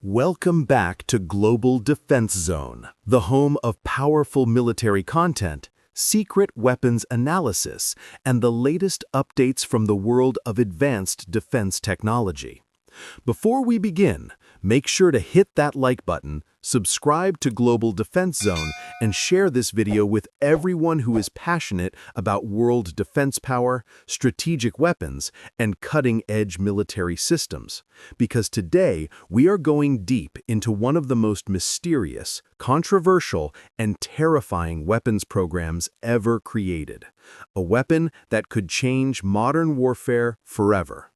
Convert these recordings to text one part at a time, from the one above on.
Welcome back to Global Defense Zone, the home of powerful military content, secret weapons analysis, and the latest updates from the world of advanced defense technology. Before we begin, make sure to hit that like button, subscribe to Global Defense Zone, and share this video with everyone who is passionate about world defense power, strategic weapons, and cutting-edge military systems. Because today, we are going deep into one of the most mysterious, controversial, and terrifying weapons programs ever created. A weapon that could change modern warfare forever.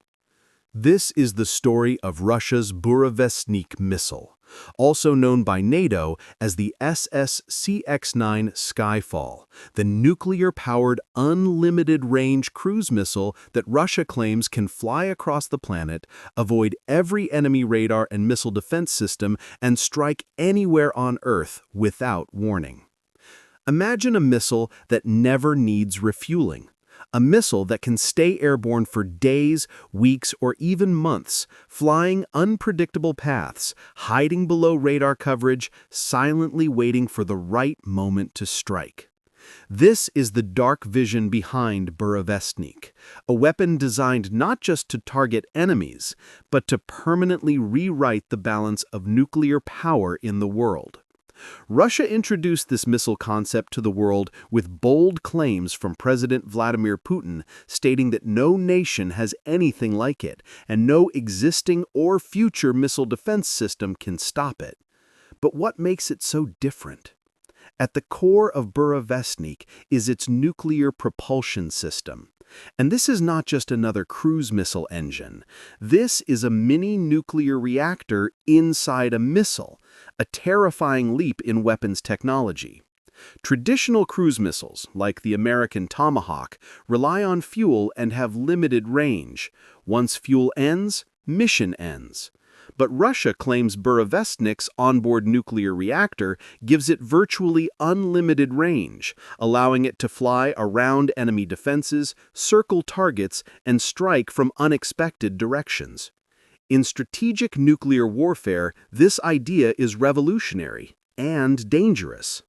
This is the story of Russia's Burevestnik Missile, also known by NATO as the SSC-X-9 Skyfall, the nuclear-powered unlimited-range cruise missile that Russia claims can fly across the planet, avoid every enemy radar and missile defense system, and strike anywhere on Earth without warning. Imagine a missile that never needs refueling. A missile that can stay airborne for days, weeks, or even months, flying unpredictable paths, hiding below radar coverage, silently waiting for the right moment to strike. This is the dark vision behind Burevestnik, a weapon designed not just to target enemies, but to permanently rewrite the balance of nuclear power in the world. Russia introduced this missile concept to the world with bold claims from President Vladimir Putin stating that no nation has anything like it and no existing or future missile defense system can stop it. But what makes it so different? At the core of Burevestnik is its nuclear propulsion system. And this is not just another cruise missile engine. This is a mini nuclear reactor inside a missile, a terrifying leap in weapons technology. Traditional cruise missiles, like the American Tomahawk, rely on fuel and have limited range. Once fuel ends, mission ends. But Russia claims Burevestnik's onboard nuclear reactor gives it virtually unlimited range, allowing it to fly around enemy defenses, circle targets, and strike from unexpected directions. In strategic nuclear warfare, this idea is revolutionary and dangerous.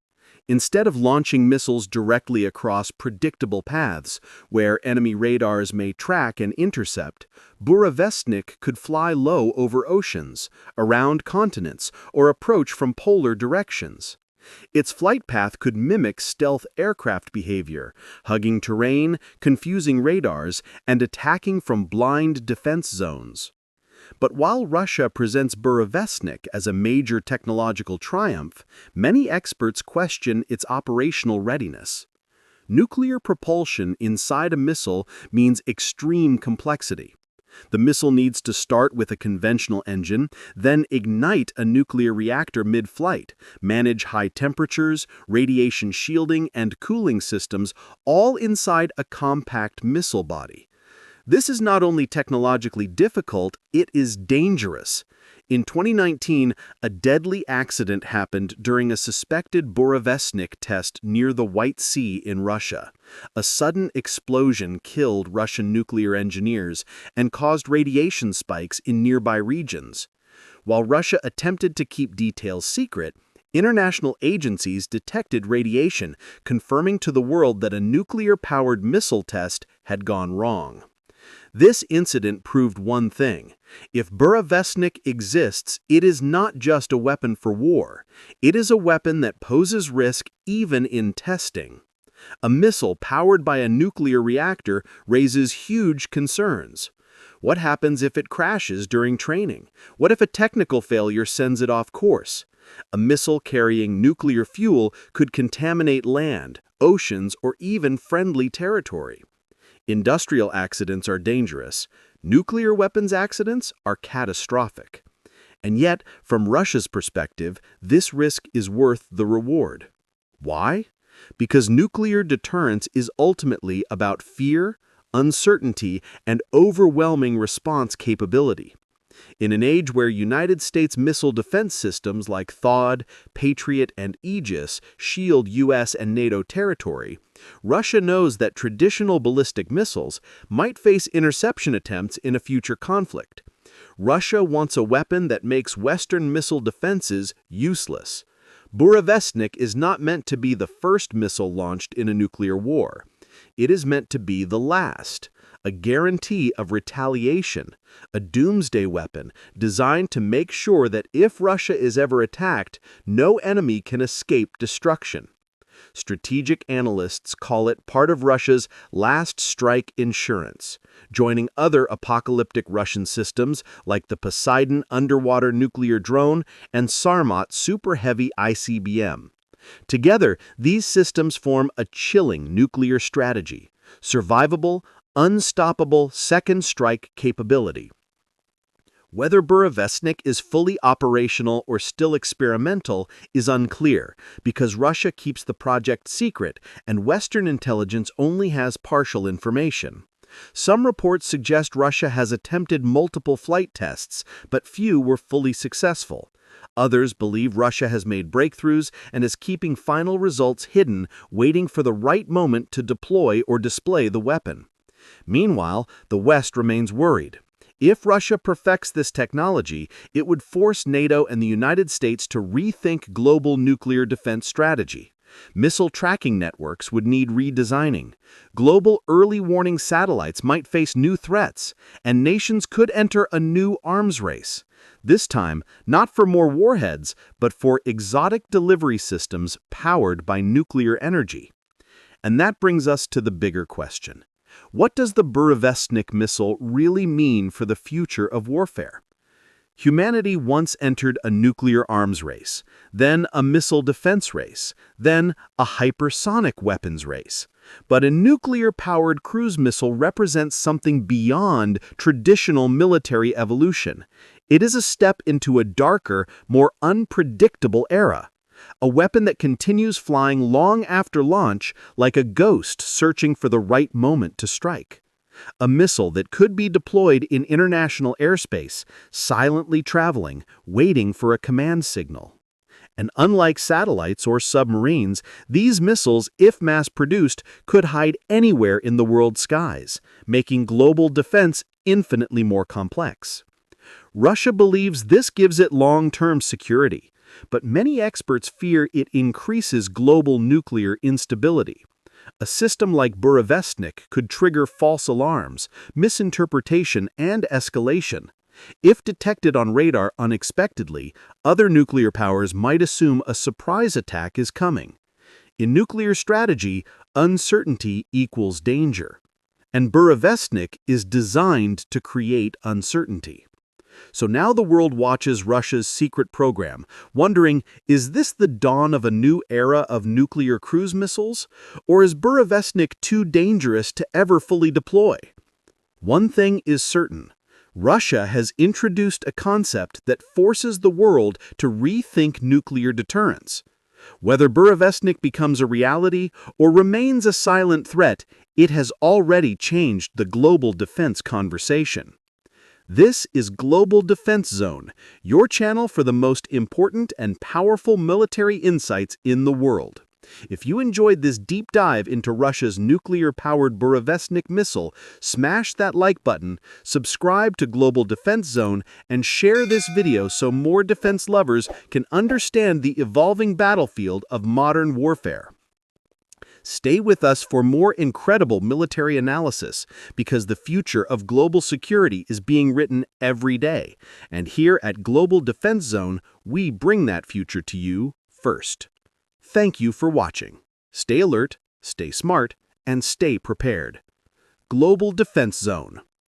Instead of launching missiles directly across predictable paths, where enemy radars may track and intercept, Burevestnik could fly low over oceans, around continents, or approach from polar directions. Its flight path could mimic stealth aircraft behavior, hugging terrain, confusing radars, and attacking from blind defense zones. But while Russia presents Burevestnik as a major technological triumph, many experts question its operational readiness. Nuclear propulsion inside a missile means extreme complexity. The missile needs to start with a conventional engine, then ignite a nuclear reactor mid-flight, manage high temperatures, radiation shielding, and cooling systems, all inside a compact missile body. This is not only technologically difficult, it is dangerous. In 2019, a deadly accident happened during a suspected Burevestnik test near the White Sea in Russia. A sudden explosion killed Russian nuclear engineers and caused radiation spikes in nearby regions. While Russia attempted to keep details secret, international agencies detected radiation, confirming to the world that a nuclear-powered missile test had gone wrong. This incident proved one thing. If Burevestnik exists, it is not just a weapon for war. It is a weapon that poses risk even in testing. A missile powered by a nuclear reactor raises huge concerns. What happens if it crashes during training? What if a technical failure sends it off course? A missile carrying nuclear fuel could contaminate land, oceans, or even friendly territory. Industrial accidents are dangerous. Nuclear weapons accidents are catastrophic. And yet, from Russia's perspective, this risk is worth the reward. Why? Because nuclear deterrence is ultimately about fear, uncertainty, and overwhelming response capability. In an age where United States missile defense systems like THAAD, Patriot, and Aegis shield U.S. and NATO territory, Russia knows that traditional ballistic missiles might face interception attempts in a future conflict. Russia wants a weapon that makes Western missile defenses useless. Burevestnik is not meant to be the first missile launched in a nuclear war. It is meant to be the last, a guarantee of retaliation, a doomsday weapon designed to make sure that if Russia is ever attacked, no enemy can escape destruction. Strategic analysts call it part of Russia's last strike insurance, joining other apocalyptic Russian systems like the Poseidon underwater nuclear drone and Sarmat super heavy ICBM. Together, these systems form a chilling nuclear strategy, survivable, unstoppable second strike capability. Whether Burevestnik is fully operational or still experimental is unclear because Russia keeps the project secret and Western intelligence only has partial information. Some reports suggest Russia has attempted multiple flight tests, but few were fully successful. Others believe Russia has made breakthroughs and is keeping final results hidden, waiting for the right moment to deploy or display the weapon. Meanwhile, the West remains worried. If Russia perfects this technology, it would force NATO and the United States to rethink global nuclear defense strategy. Missile tracking networks would need redesigning. Global early warning satellites might face new threats, and nations could enter a new arms race. This time, not for more warheads, but for exotic delivery systems powered by nuclear energy. And that brings us to the bigger question. What does the Burevestnik missile really mean for the future of warfare? Humanity once entered a nuclear arms race, then a missile defense race, then a hypersonic weapons race. But a nuclear-powered cruise missile represents something beyond traditional military evolution. It is a step into a darker, more unpredictable era. A weapon that continues flying long after launch like a ghost searching for the right moment to strike. A missile that could be deployed in international airspace, silently traveling, waiting for a command signal. And unlike satellites or submarines, these missiles, if mass-produced, could hide anywhere in the world's skies, making global defense infinitely more complex. Russia believes this gives it long-term security, but many experts fear it increases global nuclear instability. A system like Burevestnik could trigger false alarms, misinterpretation, and escalation. If detected on radar unexpectedly, other nuclear powers might assume a surprise attack is coming. In nuclear strategy, uncertainty equals danger. And Burevestnik is designed to create uncertainty. So now the world watches Russia's secret program, wondering, is this the dawn of a new era of nuclear cruise missiles? Or is Burevestnik too dangerous to ever fully deploy? One thing is certain. Russia has introduced a concept that forces the world to rethink nuclear deterrence. Whether Burevestnik becomes a reality or remains a silent threat, it has already changed the global defense conversation. This is Global Defense Zone, your channel for the most important and powerful military insights in the world. If you enjoyed this deep dive into Russia's nuclear-powered Burevestnik missile, smash that like button, subscribe to Global Defense Zone, and share this video so more defense lovers can understand the evolving battlefield of modern warfare. Stay with us for more incredible military analysis, because the future of global security is being written every day. And here at Global Defense Zone, we bring that future to you first. Thank you for watching. Stay alert, stay smart, and stay prepared. Global Defense Zone.